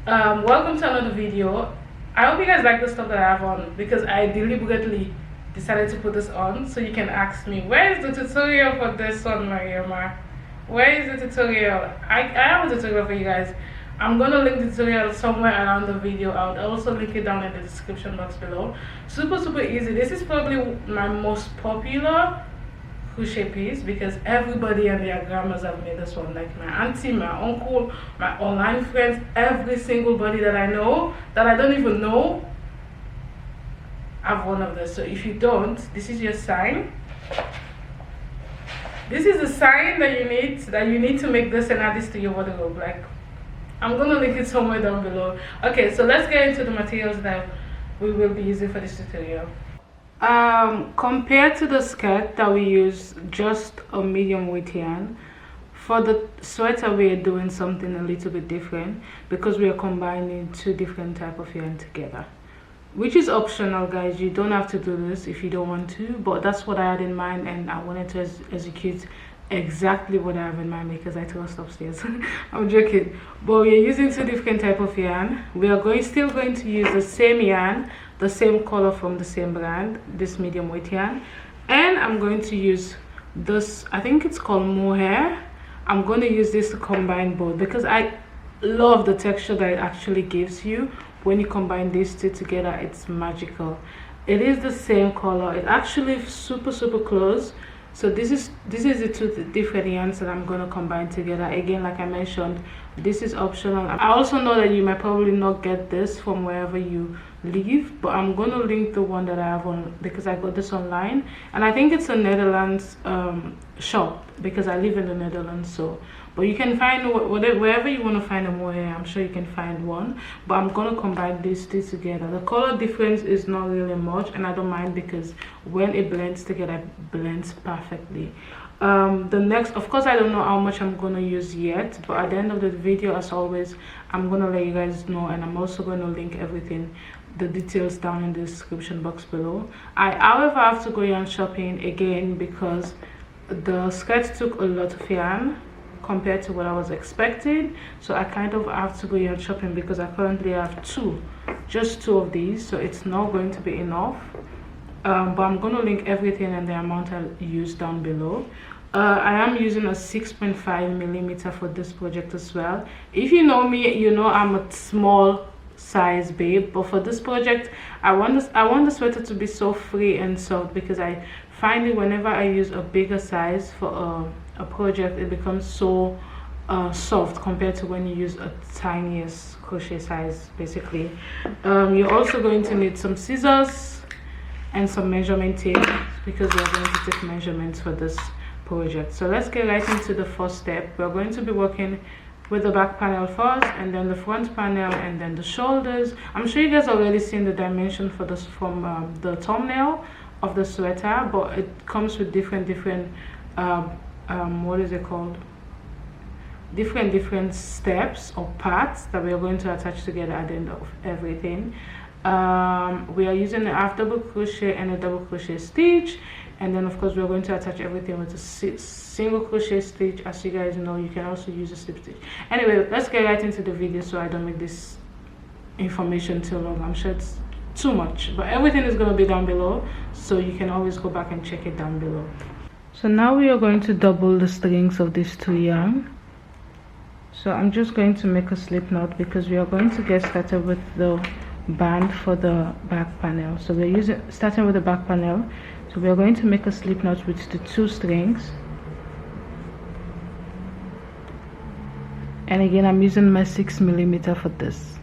Welcome to another video. I hope you guys like the stuff that I have on, because I deliberately decided to put this on so you can ask me, where is the tutorial for this one, Mariama? Where is the tutorial? I have a tutorial for you guys. I'm gonna link the tutorial somewhere around the video. I'll also link it down in the description box below. Super easy. This is probably my most popular crochet piece because everybody and their grandmas have made this one. Like my auntie, my uncle, my online friends, every single body that I know, that I don't even know, have one of this. So if you don't, this is your sign. This is the sign that you need to make this and add this to your wardrobe. Like, I'm gonna link it somewhere down below. Okay, so let's get into the materials that we will be using for this tutorial. Compared to the skirt that we use just a medium weight yarn, for the sweater we are doing something a little bit different because we are combining two different type of yarn together, which is optional, guys. You don't have to do this if you don't want to, but that's what I had in mind, and I wanted to execute exactly what I have in mind because I tossed upstairs. I'm joking, but we are using two different type of yarn. We are still going to use the same yarn, the same color from the same brand, this medium weight yarn, and I'm going to use this, I think it's called mohair. I'm going to use this to combine both because I love the texture that it actually gives you when you combine these two together. It's magical. It is the same color. It's actually super close. So this is the two different yarns that I'm going to combine together. Again, like I mentioned, this is optional. I also know that you might probably not get this from wherever you live, but I'm going to link the one that I have on because I got this online, and I think it's a Netherlands shop because I live in the Netherlands. So, but you can find wherever you want to find a mohair, I'm sure you can find one. But I'm going to combine these two together. The color difference is not really much, and I don't mind because when it blends together, it blends perfectly. The next, of course, I don't know how much I'm going to use yet, but at the end of the video, as always, I'm going to let you guys know, and I'm also going to link everything, the details, down in the description box below. I however have to go yarn shopping again because the skirt took a lot of yarn compared to what I was expecting, so I kind of have to go yarn shopping because I currently have just two of these, so it's not going to be enough. But I'm going to link everything and the amount I use down below. I am using a 6.5 millimeter for this project as well. If you know me, you know I'm a small size babe, but for this project I want the sweater to be so free and soft because I find it whenever I use a bigger size for a project, it becomes so soft compared to when you use a tiniest crochet size. Basically, you're also going to need some scissors and some measurement tape because we're going to take measurements for this project. So let's get right into the first step. We're going to be working with the back panel first, and then the front panel, and then the shoulders. I'm sure you guys already seen the dimension for this from the thumbnail of the sweater, but it comes with different what is it called, different steps or parts that we are going to attach together at the end of everything. We are using a half double crochet and a double crochet stitch, and then of course we are going to attach everything with a single crochet stitch. As you guys know, you can also use a slip stitch. Anyway, let's get right into the video so I don't make this information too long. I'm sure it's too much, but everything is going to be down below, so you can always go back and check it down below. So now we are going to double the strings of these two yarn. So I'm just going to make a slip knot because we are going to get started with the band for the back panel. So we're starting with the back panel, so we are going to make a slip knot with the two strings, and again I'm using my 6 millimeter for this.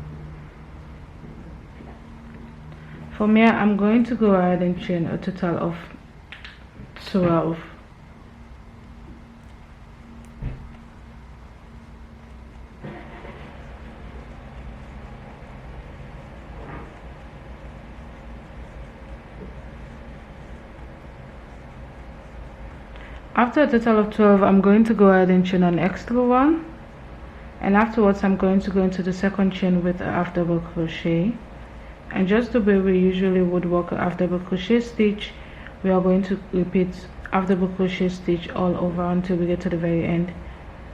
From here I'm going to go ahead and chain a total of 12. After a total of 12, I'm going to go ahead and chain an extra one, and afterwards I'm going to go into the second chain with a half double crochet. And just the way we usually would work a half double crochet stitch, we are going to repeat half double crochet stitch all over until we get to the very end.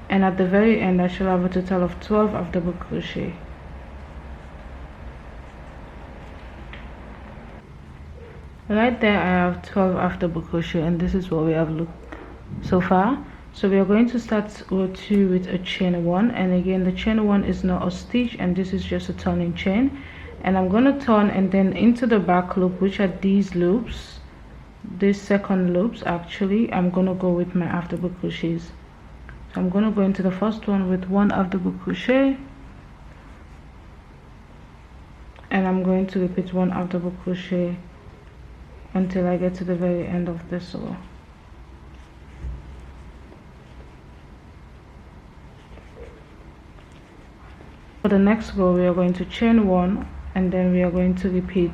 And at the very end I shall have a total of 12 half double crochet. Right there I have 12 after double crochet, and this is what we have looked so far. So we are going to start row 2 with a chain 1, and again the chain 1 is not a stitch, and this is just a turning chain. And I'm going to turn, and then into the back loop, which are these loops, these second loops actually, I'm going to go with my half double crochets. So I'm going to go into the first one with 1 half double crochet, and I'm going to repeat 1 half double crochet until I get to the very end of this row. For the next row, we are going to chain 1, and then we are going to repeat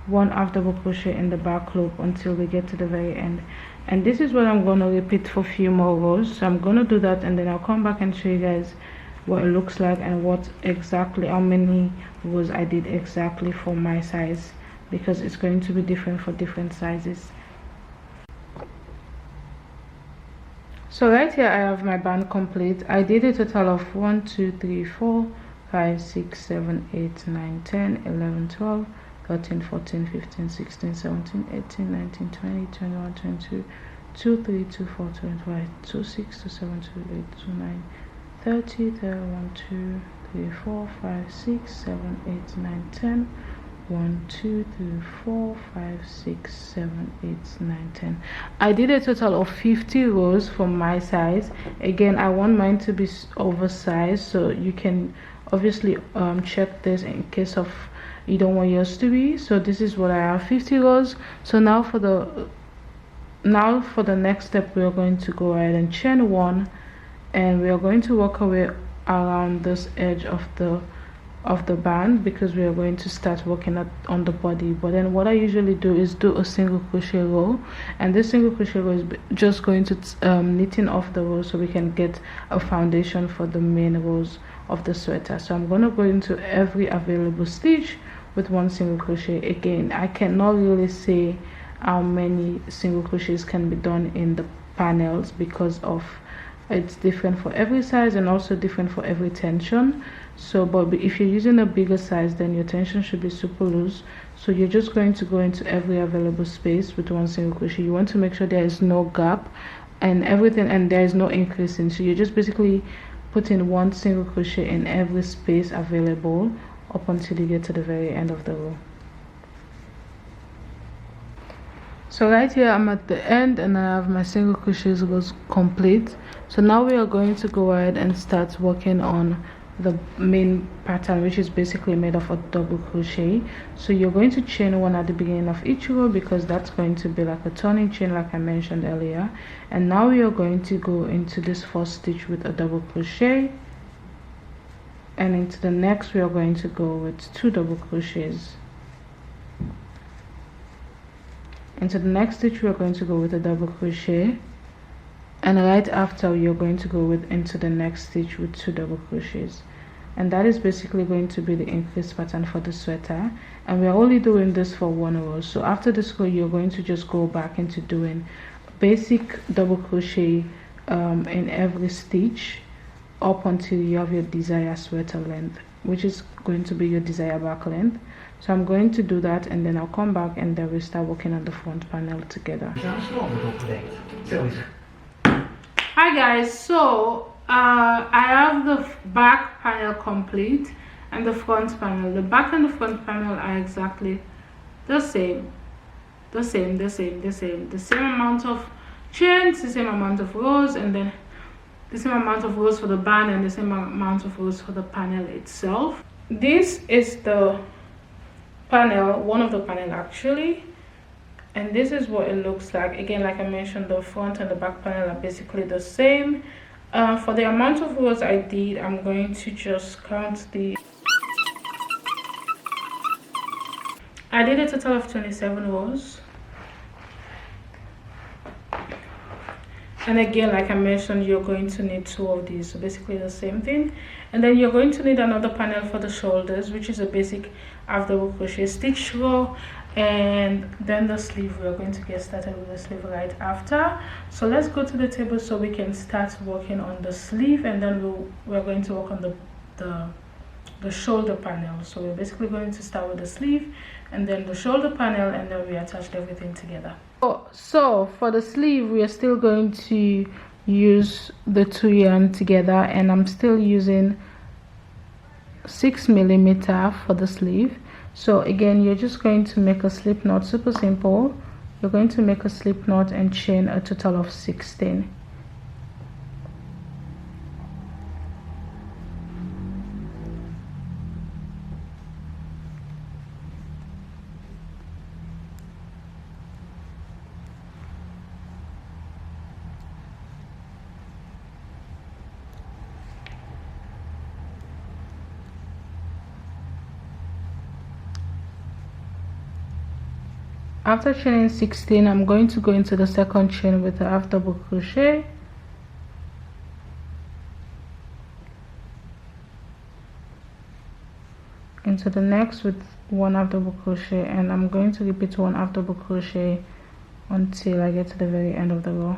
1 half double crochet in the back loop until we get to the very end. And this is what I'm going to repeat for a few more rows. So I'm going to do that, and then I'll come back and show you guys what it looks like and what exactly, how many rows I did exactly for my size, because it's going to be different for different sizes. So right here I have my band complete. I did a total of 1 2 3 4 5 6 7 8 9 10 11 12 13 14 15 16 17 18 19 20 21 22 23 24 25 26 27 28 29 30 31 2 3 4 5 6 7 8 9 10 1 2 3 4 5 6 7 8 9 10. I did a total of 50 rows for my size. Again, I want mine to be oversized, so you can obviously check this in case of you don't want yours to be. So this is what I have, 50 rows. So now for the next step, we are going to go ahead and chain 1, and we are going to work our way around this edge of the band, because we are going to start working on the body. But then what I usually do is do a single crochet row, and this single crochet row is just going to knitting off the row so we can get a foundation for the main rows of the sweater. So I'm going to go into every available stitch with 1 single crochet. Again, I cannot really say how many single crochets can be done in the panels, because of it's different for every size and also different for every tension. So but if you're using a bigger size, then your tension should be super loose. So you're just going to go into every available space with 1 single crochet. You want to make sure there is no gap and everything, and there is no increasing. So you're just basically putting 1 single crochet in every space available up until you get to the very end of the row. So right here I'm at the end, and I have my single crochets rows complete. So now we are going to go ahead and start working on the main pattern, which is basically made of a double crochet. So you're going to chain 1 at the beginning of each row, because that's going to be like a turning chain like I mentioned earlier. And now we are going to go into this first stitch with a double crochet, and into the next we are going to go with 2 double crochets. Into the next stitch we are going to go with a double crochet, and right after you're going to go into the next stitch with 2 double crochets. And that is basically going to be the increase pattern for the sweater, and we are only doing this for 1 row. So after this row you're going to just go back into doing basic double crochet in every stitch up until you have your desired sweater length, which is going to be your desired back length. So I'm going to do that, and then I'll come back and then we'll start working on the front panel together. Hi guys, so I have the back panel complete and the front panel. The back and the front panel are exactly the same amount of chains, the same amount of rows, and then the same amount of rows for the band and the same amount of rows for the panel itself. This is the panel, one of the panel actually, and this is what it looks like. Again, like I mentioned, the front and the back panel are basically the same. For the amount of rows I did, I'm going to just count I did a total of 27 rows. And again, like I mentioned, you're going to need 2 of these, so basically the same thing. And then you're going to need another panel for the shoulders, which is a basic half double crochet stitch row, and then the sleeve. We're going to get started with the sleeve right after. So let's go to the table so we can start working on the sleeve, and then we're going to work on the the shoulder panel. So we're basically going to start with the sleeve and then the shoulder panel, and then we attached everything together. So for the sleeve, we are still going to use the 2 yarn together, and I'm still using 6mm for the sleeve. So again, you're just going to make a slip knot, super simple. You're going to make a slip knot and chain a total of 16. After chaining 16, I'm going to go into the second chain with a half double crochet, into the next with 1 half double crochet, and I'm going to repeat 1 half double crochet until I get to the very end of the row.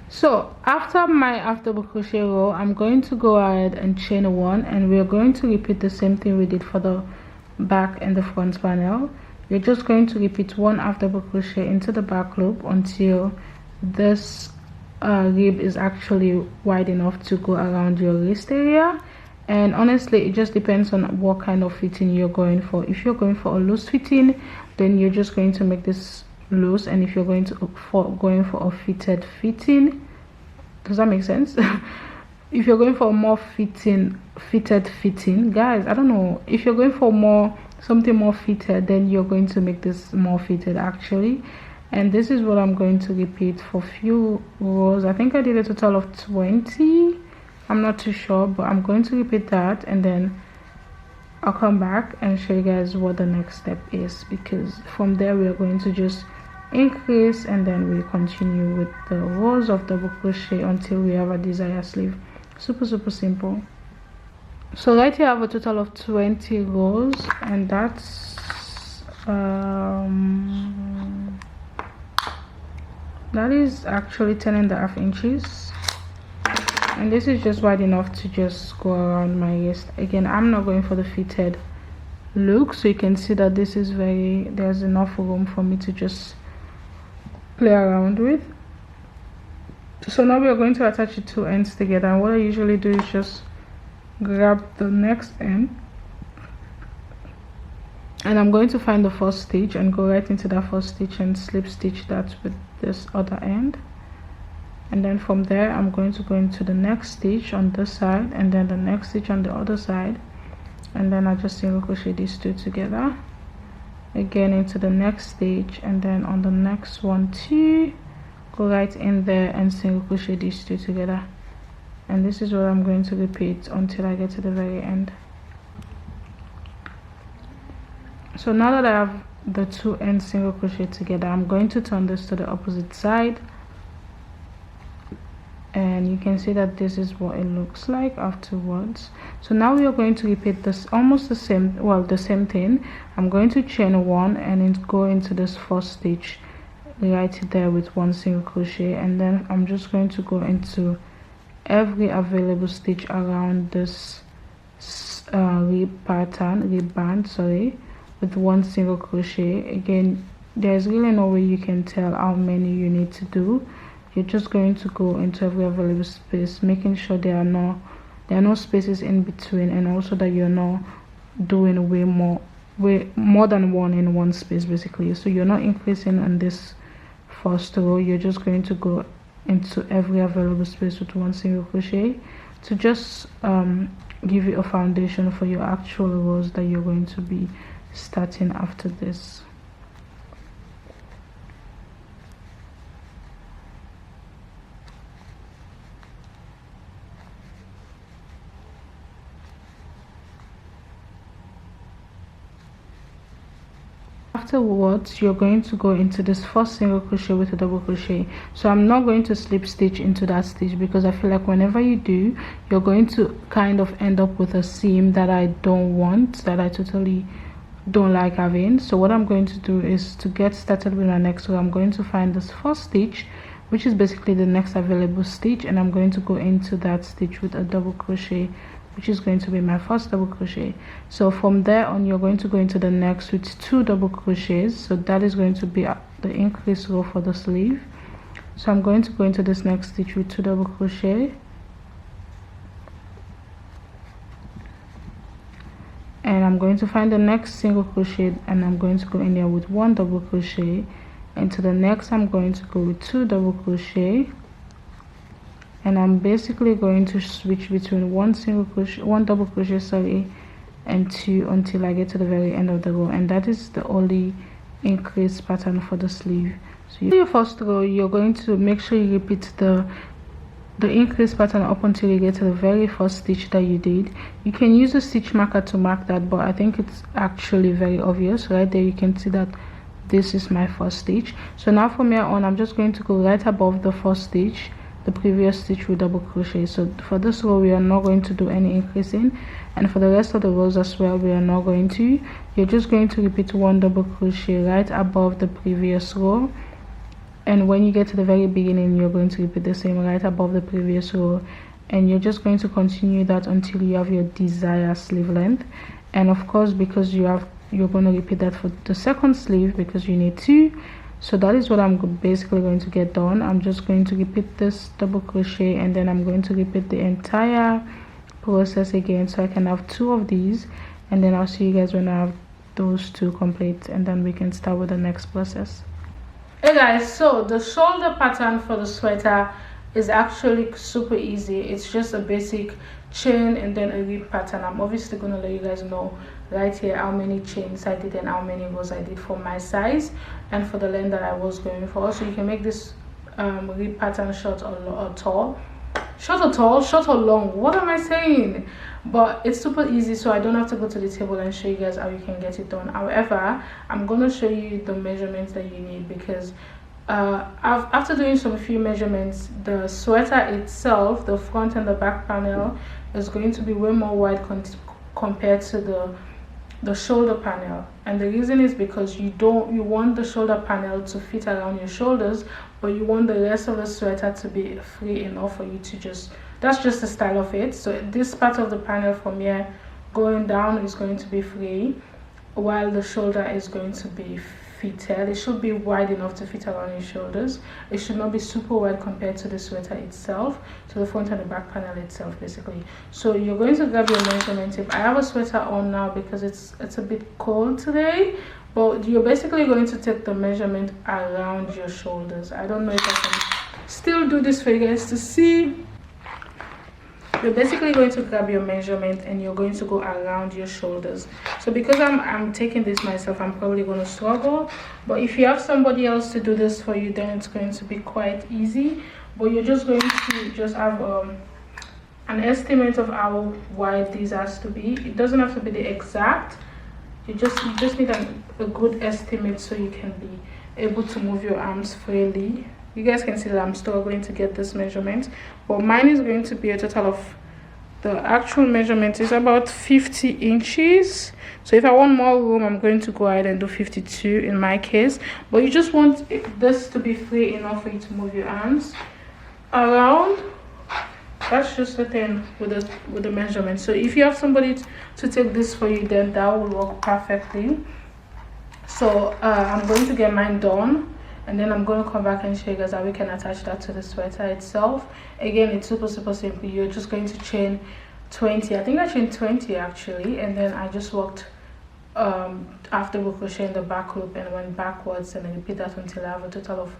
So after my half double crochet row, I'm going to go ahead and chain 1, and we're going to repeat the same thing we did for the back and the front panel. You're just going to repeat 1 half double crochet into the back loop until this rib is actually wide enough to go around your wrist area. And honestly, it just depends on what kind of fitting you're going for. If you're going for a loose fitting, then you're just going to make this loose, and if you're going for a fitted fitting, does that make sense? If you're going for a more fitted fitting, guys, I don't know, if you're going for something more fitted, then you're going to make this more fitted actually. And this is what I'm going to repeat for few rows. I think I did a total of 20, I'm not too sure, but I'm going to repeat that, and then I'll come back and show you guys what the next step is, because from there we are going to just increase, and then we continue with the rows of double crochet until we have a desired sleeve. Super simple. So right here I have a total of 20 rows, and that's that is actually 10.5 inches, and this is just wide enough to just go around my waist. Again, I'm not going for the fitted look, so you can see that this is there's enough room for me to just play around with. So now we are going to attach the 2 ends together, and what I usually do is just grab the next end, and I'm going to find the first stitch and go right into that first stitch and slip stitch that with this other end, and then from there I'm going to go into the next stitch on this side, and then the next stitch on the other side, and then I just single crochet these 2 together again into the next stitch, and then on the next one too, go right in there and single crochet these 2 together. And this is what I'm going to repeat until I get to the very end. So now that I have the 2 ends single crochet together, I'm going to turn this to the opposite side, and you can see that this is what it looks like afterwards. So now we are going to repeat this almost the same thing. I'm going to chain 1 and go into this first stitch right there with 1 single crochet, and then I'm just going to go into every available stitch around this rib band, sorry, with 1 single crochet. Again, there's really no way you can tell how many you need to do. You're just going to go into every available space, making sure there are no spaces in between, and also that you're not doing way more than 1 in 1 space basically. So you're not increasing on this first row, you're just going to go into every available space with 1 single crochet to just give you a foundation for your actual rows that you're going to be starting after this. Afterwards, you're going to go into this first single crochet with a double crochet. So I'm not going to slip stitch into that stitch, because I feel like whenever you do, you're going to kind of end up with a seam that I don't want, that I totally don't like having. So what I'm going to do is, to get started with my next row, I'm going to find this first stitch, which is basically the next available stitch, and I'm going to go into that stitch with a double crochet which is going to be my first double crochet. So from there on, you're going to go into the next with 2 double crochets. So that is going to be the increase row for the sleeve. So I'm going to go into this next stitch with 2 double crochet, and I'm going to find the next single crochet, and I'm going to go in there with 1 double crochet. And to the next, I'm going to go with 2 double crochet, and I'm basically going to switch between 1 double crochet, sorry, and 2 until I get to the very end of the row. And that is the only increase pattern for the sleeve. So your first row, you're going to make sure you repeat the increase pattern up until you get to the very first stitch that you did. You can use a stitch marker to mark that, but I think it's actually very obvious. Right there you can see that this is my first stitch. So now from here on, I'm just going to go right above the first stitch, the previous stitch, with double crochet. So for this row, we are not going to do any increasing, and for the rest of the rows as well, we are not going to. You're just going to repeat 1 double crochet right above the previous row, and when you get to the very beginning, you're going to repeat the same right above the previous row, and you're just going to continue that until you have your desired sleeve length. And of course, because you're going to repeat that for the second sleeve, because you need 2. So that is what I'm basically going to get done. I'm just going to repeat this double crochet, and then I'm going to repeat the entire process again, so I can have 2 of these, and then I'll see you guys when I have those 2 complete, and then we can start with the next process. Hey guys, so the shoulder pattern for the sweater is actually super easy. It's just a basic chain and then a rib pattern. I'm obviously going to let you guys know right here how many chains I did and how many rows I did for my size and for the length that I was going for. So you can make this rib pattern short or tall, short or long, what am I saying? But it's super easy, so I don't have to go to the table and show you guys how you can get it done. However, I'm going to show you the measurements that you need, because after doing some few measurements, the sweater itself, the front and the back panel, is going to be way more wide compared to the shoulder panel. And the reason is because you want the shoulder panel to fit around your shoulders, but you want the rest of the sweater to be free enough for you to that's just the style of it. So this part of the panel from here going down is going to be free, while the shoulder is going to be fitted. It should be wide enough to fit around your shoulders. It should not be super wide compared to the sweater itself, to the front and the back panel itself, basically. So you're going to grab your measurement tape. I have a sweater on now because it's a bit cold today, but you're basically going to take the measurement around your shoulders. I don't know if I can still do this for you guys to see. You're basically going to grab your measurement and you're going to go around your shoulders. So because I'm taking this myself, I'm probably going to struggle, but if you have somebody else to do this for you, then it's going to be quite easy. But you're just going to just have an estimate of how wide this has to be. It doesn't have to be the exact. You just need a good estimate so you can be able to move your arms freely. You guys can see that I'm struggling to get this measurement, but mine is going to be a total of, the actual measurement is about 50 inches. So if I want more room, I'm going to go ahead and do 52 in my case. But you just want this to be free enough for you to move your arms around. That's just the thing with the measurement. So if you have somebody to take this for you, then that will work perfectly. So I'm going to get mine done, and then I'm going to come back and show you guys how we can attach that to the sweater itself. Again, it's super simple. You're just going to chain 20. I think I chained 20 actually, and then I just worked after crochet in the back loop and went backwards, and then repeat that until I have a total of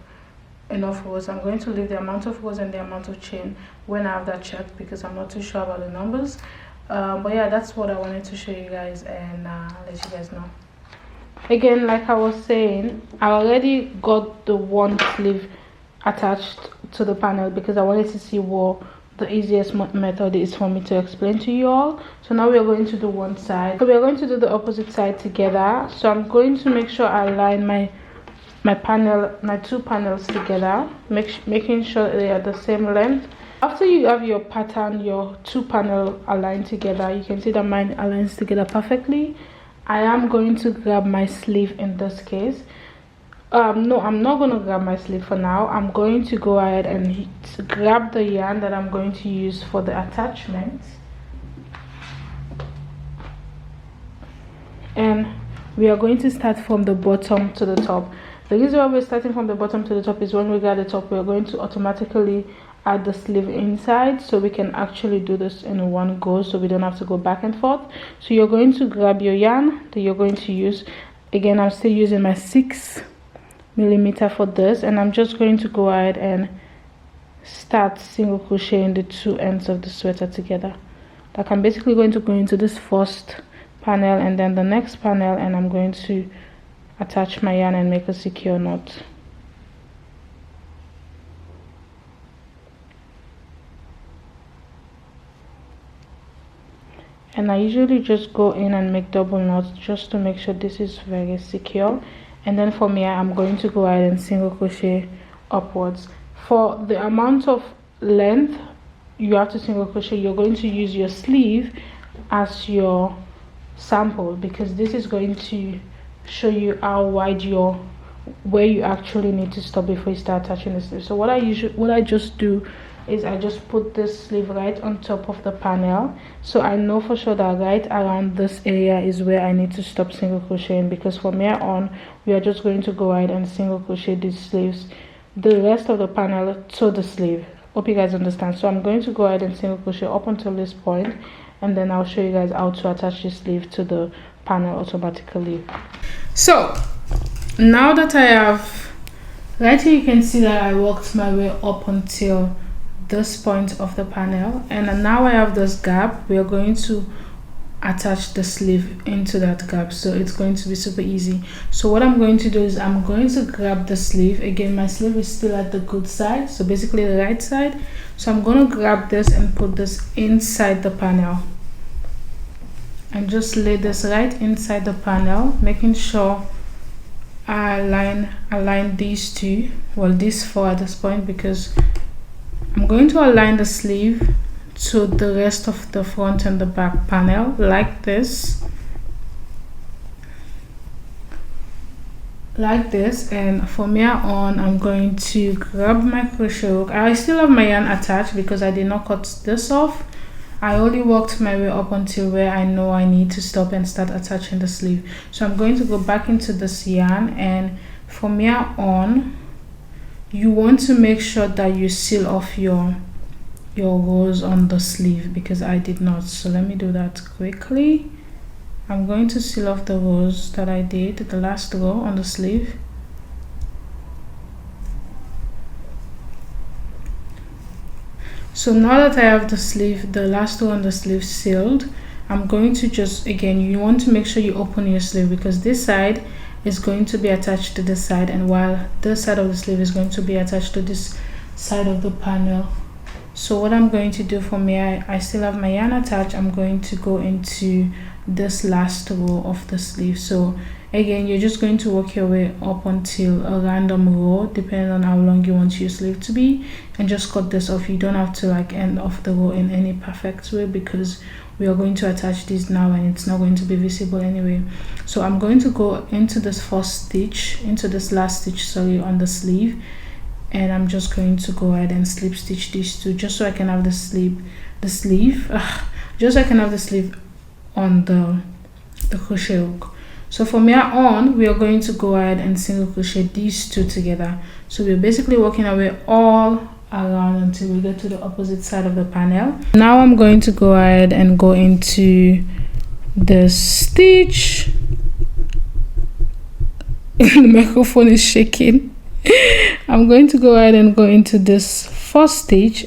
enough rows. I'm going to leave the amount of rows and the amount of chain when I have that checked, because I'm not too sure about the numbers. But yeah, that's what I wanted to show you guys and let you guys know. Again, like I was saying, I already got the one sleeve attached to the panel because I wanted to see what the easiest method is for me to explain to you all. So now we're going to do one side. So we're going to do the opposite side together. So I'm going to make sure I align my two panels together, making sure they are the same length. After you have your pattern, your two panel aligned together, you can see that mine aligns together perfectly. I am going to grab my sleeve in this case. No, I'm not going to grab my sleeve for now. I'm going to go ahead and grab the yarn that I'm going to use for the attachment. and we are going to start from the bottom to the top. The reason why we're starting from the bottom to the top is when we get the top, we're going to automatically add the sleeve inside, so we can actually do this in one go, so we don't have to go back and forth. So you're going to grab your yarn that you're going to use. Again, I'm still using my 6mm for this, and I'm just going to go ahead and start single crocheting the two ends of the sweater together. Like, I'm basically going to go into this first panel and then the next panel, and I'm going to attach my yarn and make a secure knot. And I usually just go in and make double knots just to make sure this is very secure. And then from here, I'm going to go ahead and single crochet upwards. For the amount of length you have to single crochet, you're going to use your sleeve as your sample, because this is going to show you how wide where you actually need to stop before you start attaching the sleeve. So what I just do is I just put this sleeve right on top of the panel, so I know for sure that right around this area is where I need to stop single crocheting, because from here on we are just going to go ahead and single crochet these sleeves, the rest of the panel to the sleeve. Hope you guys understand. So I'm going to go ahead and single crochet up until this point, and then I'll show you guys how to attach the sleeve to the panel automatically. So now that I have, right here you can see that I worked my way up until this point of the panel, and now I have this gap. We are going to attach the sleeve into that gap, so it's going to be super easy. So what I'm going to do is I'm going to grab the sleeve. Again, my sleeve is still at the good side, so basically the right side. So I'm going to grab this and put this inside the panel, and just lay this right inside the panel, making sure I align these two, well, these four at this point, because I'm going to align the sleeve to the rest of the front and the back panel like this, and from here on I'm going to grab my crochet hook. I still have my yarn attached because I did not cut this off. I only worked my way up until where I know I need to stop and start attaching the sleeve. So I'm going to go back into this yarn, and from here on you want to make sure that you seal off your rows on the sleeve, because I did not. So let me do that quickly. I'm going to seal off the rows that I did, the last row on the sleeve. So now that I have the sleeve, the last row on the sleeve sealed, I'm going to just, again, you want to make sure you open your sleeve, because this side is going to be attached to this side, and while this side of the sleeve is going to be attached to this side of the panel. So what I'm going to do from here, I still have my yarn attached. I'm going to go into this last row of the sleeve. So again, you're just going to work your way up until a random row, depending on how long you want your sleeve to be, and just cut this off. You don't have to like end off the row in any perfect way, because we are going to attach this now and it's not going to be visible anyway. So I'm going to go into this first stitch, into this last stitch, sorry, on the sleeve, and I'm just going to go ahead and slip stitch these two, just so I can have the sleeve just so I can have the sleeve on the crochet hook. So from here on, we are going to go ahead and single crochet these two together. So we're basically working our way all around until we get to the opposite side of the panel. Now I'm going to go ahead and go into the stitch. The microphone is shaking. I'm going to go ahead and go into this first stitch,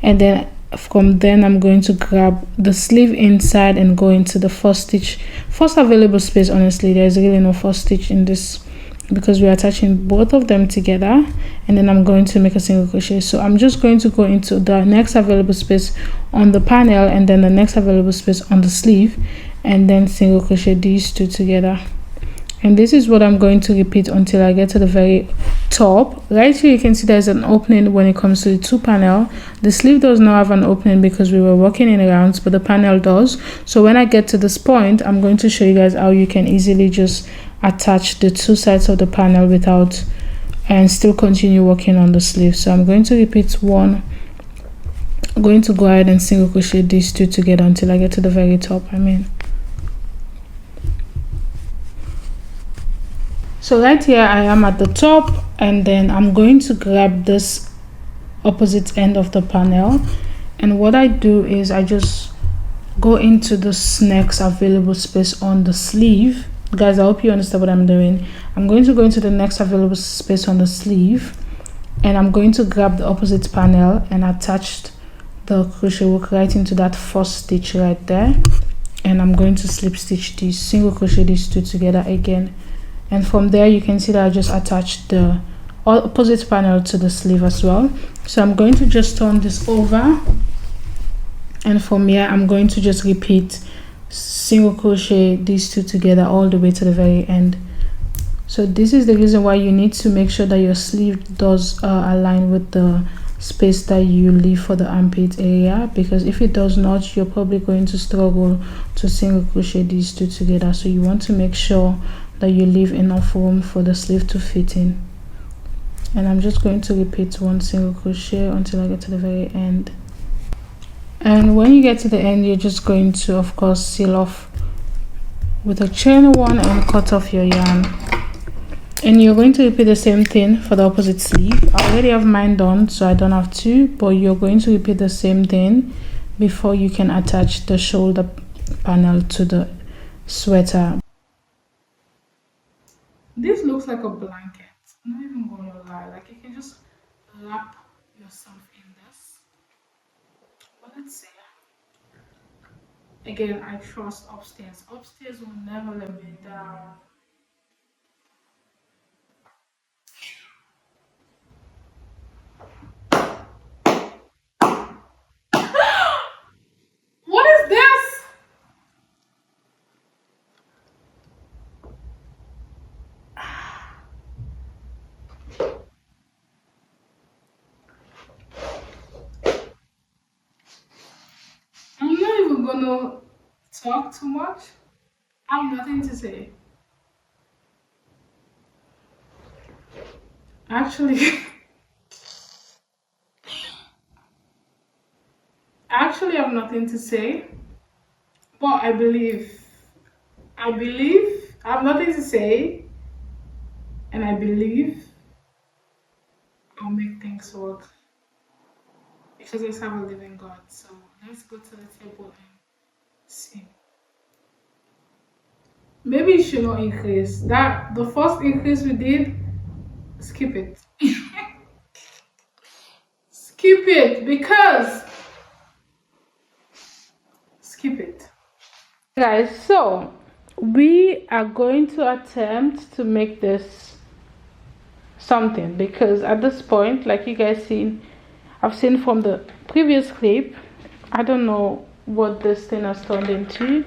and then from then I'm going to grab the sleeve inside and go into the first stitch, first available space. Honestly, there's really no first stitch in this because we're attaching both of them together, and then I'm going to make a single crochet. So I'm just going to go into the next available space on the panel, and then the next available space on the sleeve, and then single crochet these two together. And this is what I'm going to repeat until I get to the very top. Right here you can see there's an opening when it comes to the two panel. The sleeve does not have an opening because we were working in rounds, but the panel does. So when I get to this point, I'm going to show you guys how you can easily just attach the two sides of the panel without and still continue working on the sleeve. So I'm going to repeat one. I'm going to go ahead and single crochet these two together until I get to the very top. So right here I am at the top, and then I'm going to grab this opposite end of the panel, and what I do is I just go into this next available space on the sleeve. Guys, I hope you understand what I'm doing. I'm going to go into the next available space on the sleeve, and I'm going to grab the opposite panel and attach the crochet hook right into that first stitch right there, and I'm going to slip stitch these, single crochet these two together again, and from there you can see that I just attached the opposite panel to the sleeve as well. So I'm going to just turn this over, and from here I'm going to just repeat single crochet these two together all the way to the very end. So this is the reason why you need to make sure that your sleeve does align with the space that you leave for the armpit area, because if it does not, you're probably going to struggle to single crochet these two together. So you want to make sure that you leave enough room for the sleeve to fit in. And I'm just going to repeat one single crochet until I get to the very end. And when you get to the end, you're just going to, of course, seal off with a chain one and cut off your yarn. And you're going to repeat the same thing for the opposite sleeve. I already have mine done, so I don't have to, but you're going to repeat the same thing before you can attach the shoulder panel to the sweater. This looks like a blanket. I'm not even going to lie. Like, you can just wrap yourself in this. But let's see. Again, I trust upstairs. Upstairs will never let me down. What is this? I'm not even gonna talk too much. I have nothing to say. Actually, actually, I have nothing to say. But I have nothing to say, and I believe I'll make things work because I serve a living God. So let's go to the table and see. Maybe it should not increase. That the first increase we did, skip it. Skip it because skip it. Guys, so we are going to attempt to make this something, because at this point, like you guys I've seen from the previous clip, I don't know what this thing has turned into,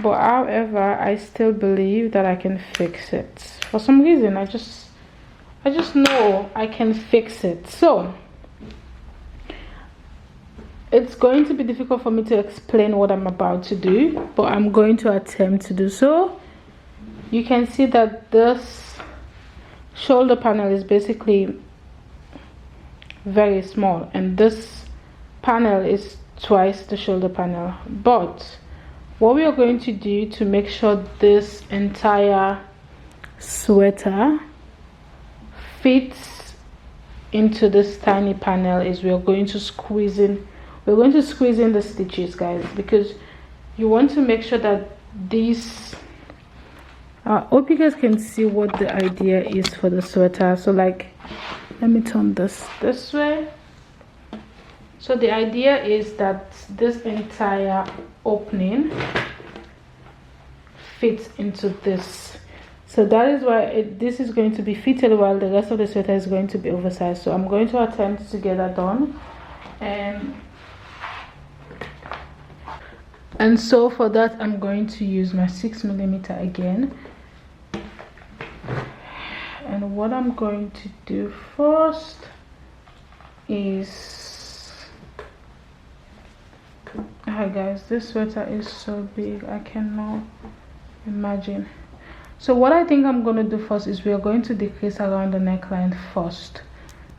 but however I still believe that I can fix it. For some reason I just know I can fix it. So it's going to be difficult for me to explain what I'm about to do, but I'm going to attempt to do so. You can see that this shoulder panel is basically very small, and this panel is twice the shoulder panel. But what we are going to do to make sure this entire sweater fits into this tiny panel is we're going to squeeze in the stitches, guys, because you want to make sure that these I hope you guys can see what the idea is for the sweater. So like, let me turn this way. So the idea is that this entire opening fits into this. So that is why this is going to be fitted while the rest of the sweater is going to be oversized. So I'm going to attempt to get that done. And so for that, I'm going to use my 6mm again. And what I'm going to do first is, hi guys, this sweater is so big, I cannot imagine. So what I think I'm going to do first is we are going to decrease around the neckline first.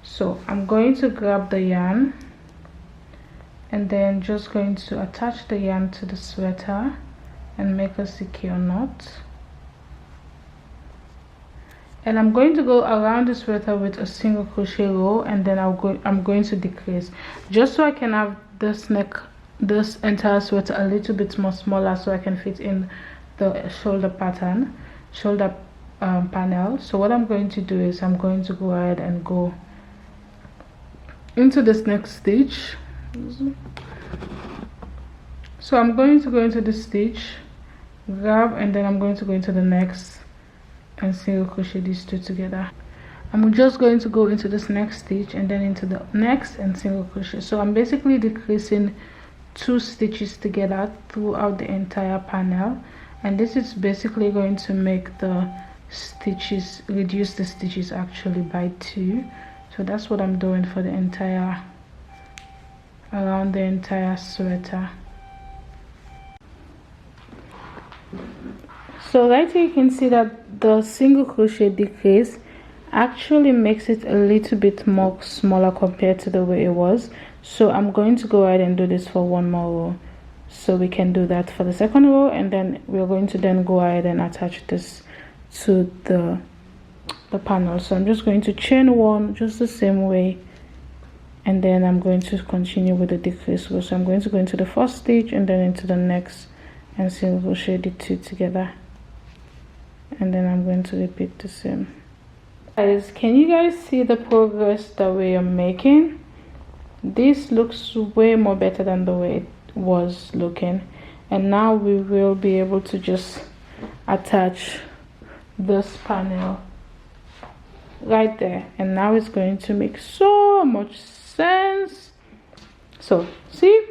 So I'm going to grab the yarn and then just going to attach the yarn to the sweater and make a secure knot. and I'm going to go around the sweater with a single crochet row, and then I'm going to decrease just so I can have this neck, this entire sweater a little bit more smaller, so I can fit in the shoulder pattern, shoulder panel. So what I'm going to do is I'm going to go ahead and go into this next stitch. So I'm going to go into this stitch, grab, and then I'm going to go into the next and single crochet these two together. I'm just going to go into this next stitch and then into the next and single crochet. So I'm basically decreasing 2 stitches together throughout the entire panel, and this is basically going to make the stitches, reduce the stitches actually by 2. So that's what I'm doing for the entire, around the entire sweater. So right here you can see that the single crochet decrease actually makes it a little bit more smaller compared to the way it was. So I'm going to go ahead and do this for one more row, so we can do that for the second row, and then we're going to then go ahead and attach this to the panel. So I'm just going to chain 1 just the same way, and then I'm going to continue with the decrease row. So I'm going to go into the first stitch and then into the next and single crochet the 2 together, and then I'm going to repeat the same. Guys, can you guys see the progress that we are making? This looks way more better than the way it was looking, and now we will be able to just attach this panel right there, and now it's going to make so much sense. So see,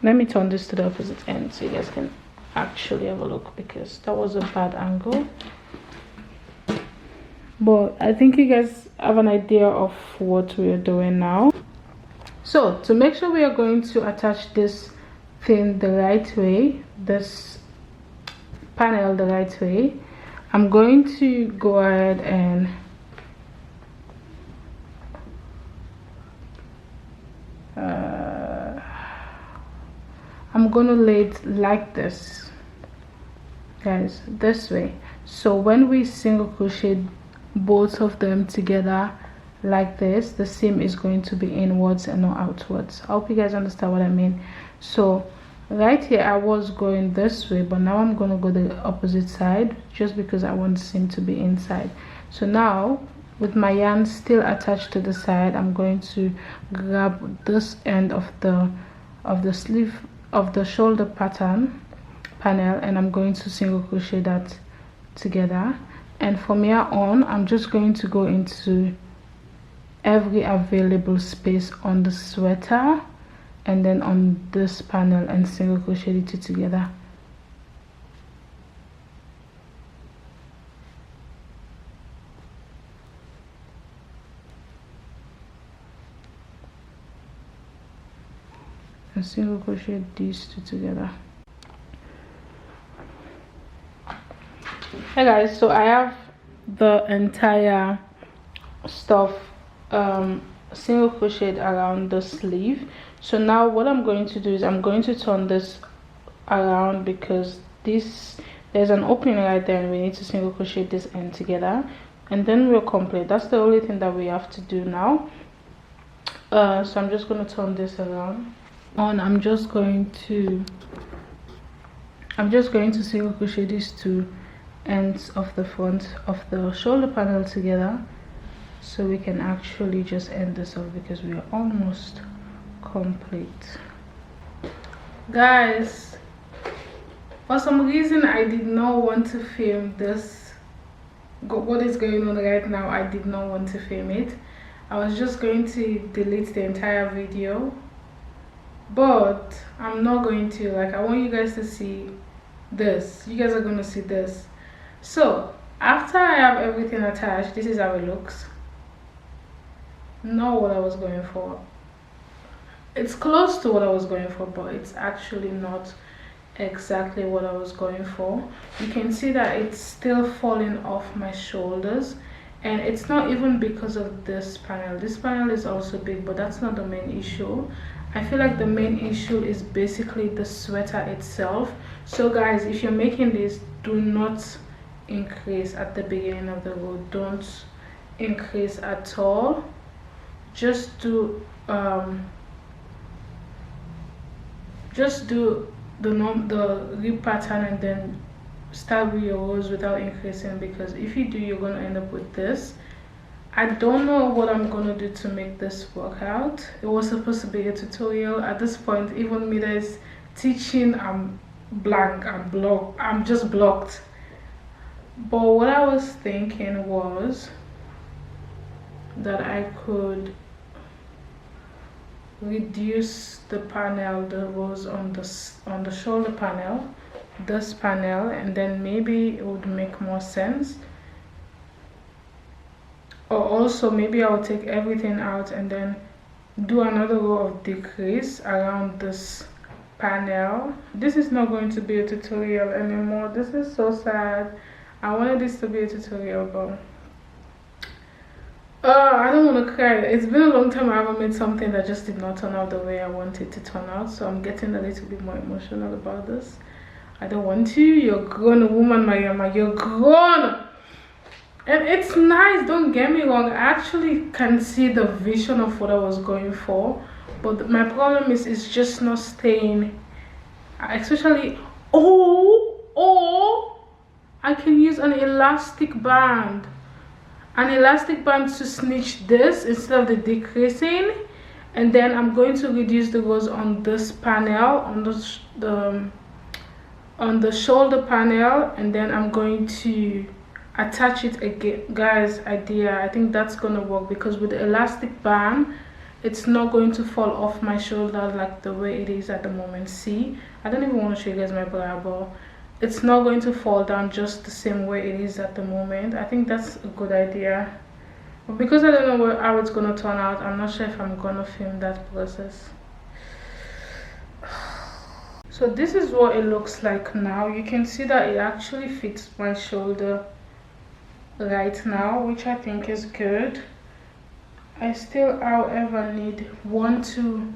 let me turn this to the opposite end so you guys can actually have a look, because that was a bad angle. But I think you guys have an idea of what we are doing now. So to make sure we are going to attach this thing the right way, this panel the right way, I'm going to go ahead and I'm gonna lay it like this, guys, this way. So when we single crochet both of them together like this, the seam is going to be inwards and not outwards. I hope you guys understand what I mean. So right here I was going this way, but now I'm going to go the opposite side just because I want the seam to be inside. So now with my yarn still attached to the side, I'm going to grab this end of the sleeve of the shoulder panel, and I'm going to single crochet that together. And from here on, I'm just going to go into every available space on the sweater and then on this panel and single crochet the 2 together. And single crochet these 2 together. Hey guys, so I have the entire stuff single crocheted around the sleeve. So now what I'm going to do is I'm going to turn this around, because there's an opening right there and we need to single crochet this end together, and then we're complete. That's the only thing that we have to do now. So I'm just going to turn this around, and I'm just going to single crochet these 2 ends of the front of the shoulder panel together, so we can actually just end this off because we are almost complete. Guys, for some reason I did not want to film this. What is going on right now, I did not want to film it. I was just going to delete the entire video, but I'm not going to. Like, I want you guys to see this. You guys are going to see this. So after I have everything attached, this is how it looks. Not what I was going for. It's close to what I was going for, but it's actually not exactly what I was going for. You can see that it's still falling off my shoulders, and it's not even because of this panel. This panel is also big, but that's not the main issue. I feel like the main issue is basically the sweater itself. So guys, if you're making this, do not increase at the beginning of the row. Don't increase at all. Just do the rib pattern and then start with your rows without increasing, because if you do, you're going to end up with this. I don't know what I'm going to do to make this work out. It was supposed to be a tutorial. At this point, even me that is teaching, I'm blank, I'm just blocked. But what I was thinking was that I could reduce the panel, the rows on the shoulder panel, this panel, and then maybe it would make more sense. Or also maybe I'll take everything out and then do another row of decrease around this panel. This is not going to be a tutorial anymore. This is so sad. I wanted this to be a tutorial, but I don't want to cry. It's been a long time I haven't made something that just did not turn out the way I wanted to turn out, so I'm getting a little bit more emotional about this. I don't want to. You're grown woman, Mariama. You're grown. And it's nice, don't get me wrong. I actually can see the vision of what I was going for, but my problem is it's just not staying. Especially, I can use an elastic band. An elastic band to snitch this instead of the decreasing, and then I'm going to reduce the rows on this panel, on the shoulder panel, and then I'm going to attach it again. Guys, idea, I think that's gonna work, because with the elastic band it's not going to fall off my shoulder like the way it is at the moment. See, I don't even want to show you guys my bra, but it's not going to fall down just the same way it is at the moment. I think that's a good idea, but because I don't know how it's gonna turn out, I'm not sure if I'm gonna film that process. So this is what it looks like now. You can see that it actually fits my shoulder right now, which I think is good. I still, however, need one to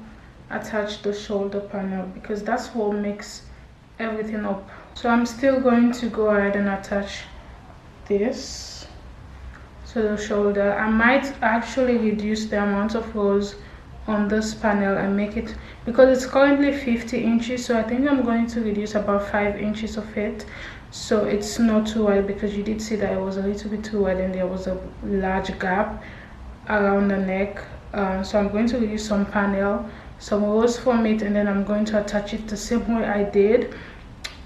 attach the shoulder panel, because that's what makes everything up. So I'm still going to go ahead and attach this to the shoulder. I might actually reduce the amount of rows on this panel and make it, because it's currently 50 inches, so I think I'm going to reduce about 5 inches of it, so it's not too wide, because you did see that it was a little bit too wide and there was a large gap around the neck. So I'm going to reduce some panel, some rows from it, and then I'm going to attach it the same way I did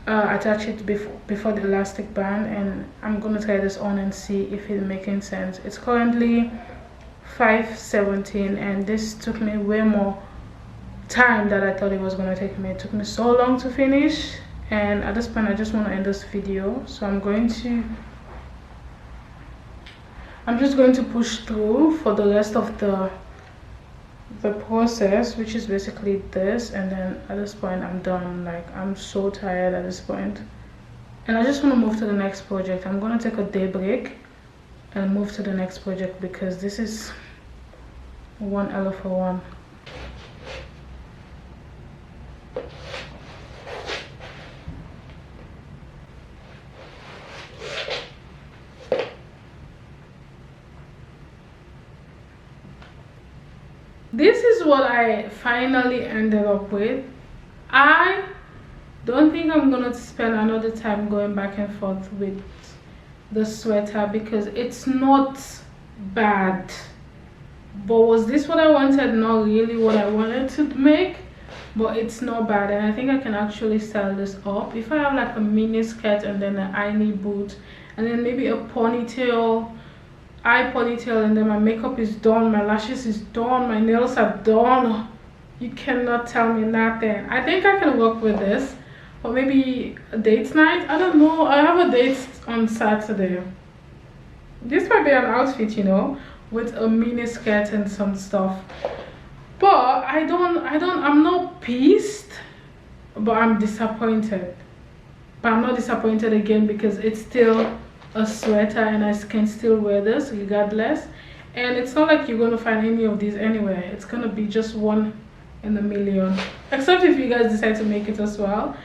attach it before the elastic band, and I'm going to try this on and see if it's making sense. It's currently 5:17 and this took me way more time than I thought it was going to take me. It took me so long to finish, and at this point I just want to end this video, so I'm just going to push through for the rest of the process, which is basically this, and then at this point I'm done. Like, I'm so tired at this point, and I just want to move to the next project. I'm going to take a day break and move to the next project, because this is one hell of a one. This is what I finally ended up with. I don't think I'm gonna spend another time going back and forth with the sweater, because it's not bad. But was this what I wanted? Not really what I wanted to make, but it's not bad, and I think I can actually style this up. If I have like a mini skirt and then an eye knee boot and then maybe a ponytail, eye ponytail, and then my makeup is done, my lashes is done, my nails are done, you cannot tell me nothing. I think I can work with this. Or maybe a date night, I don't know. I have a date on Saturday. This might be an outfit, you know, with a mini skirt and some stuff. But I'm not pissed, but I'm disappointed. But I'm not disappointed again, because it's still a sweater and I can still wear this regardless. And it's not like you're going to find any of these anywhere. It's going to be just one in a million, except if you guys decide to make it as well.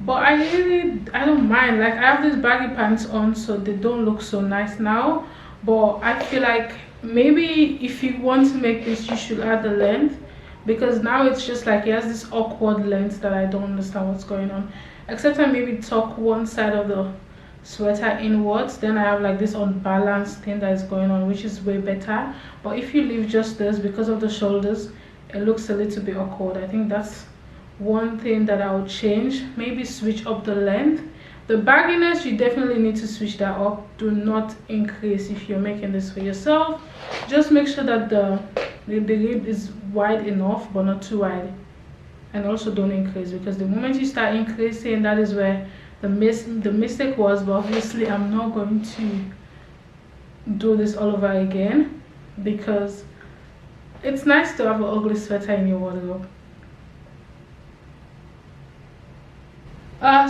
but I don't mind. Like, I have these baggy pants on, so they don't look so nice now, but I feel like maybe if you want to make this, you should add the length, because now it's just like it has this awkward length that I don't understand what's going on, except I maybe tuck one side of the sweater inwards, then I have like this unbalanced thing that is going on, which is way better. But if you leave just this, because of the shoulders, it looks a little bit awkward. I think that's one thing that I would change. Maybe switch up the length. The bagginess, you definitely need to switch that up. Do not increase if you're making this for yourself. Just make sure that the rib is wide enough but not too wide, and also don't increase, because the moment you start increasing, that is where the mistake was. But obviously I'm not going to do this all over again, because it's nice to have an ugly sweater in your wardrobe.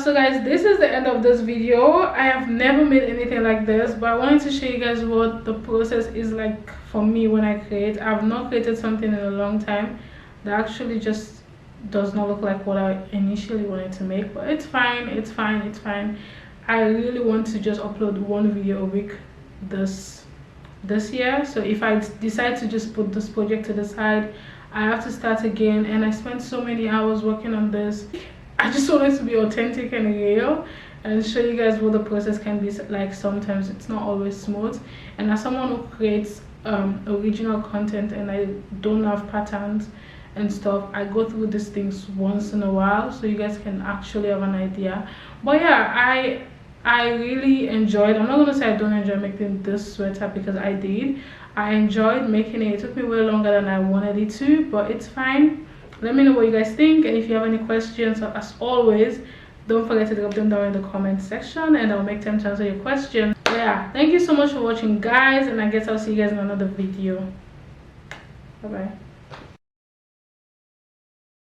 So guys, this is the end of this video. I have never made anything like this, but I wanted to show you guys what the process is like for me when I create. I've not created something in a long time that actually just does not look like what I initially wanted to make, but it's fine, it's fine, it's fine. I really want to just upload one video a week this year, so if I decide to just put this project to the side, I have to start again. And I spent so many hours working on this. I just want it to be authentic and real, and show you guys what the process can be like. Sometimes it's not always smooth, and as someone who creates original content and I don't have patterns and stuff, I go through these things once in a while, so you guys can actually have an idea. But yeah, I really enjoyed. I'm not gonna say I don't enjoy making this sweater, because I did. I enjoyed making it. It took me way longer than I wanted it to, but it's fine. Let me know what you guys think, and if you have any questions, as always, don't forget to drop them down in the comment section, and I'll make time to answer your questions. But yeah, thank you so much for watching, guys, and I guess I'll see you guys in another video. Bye bye.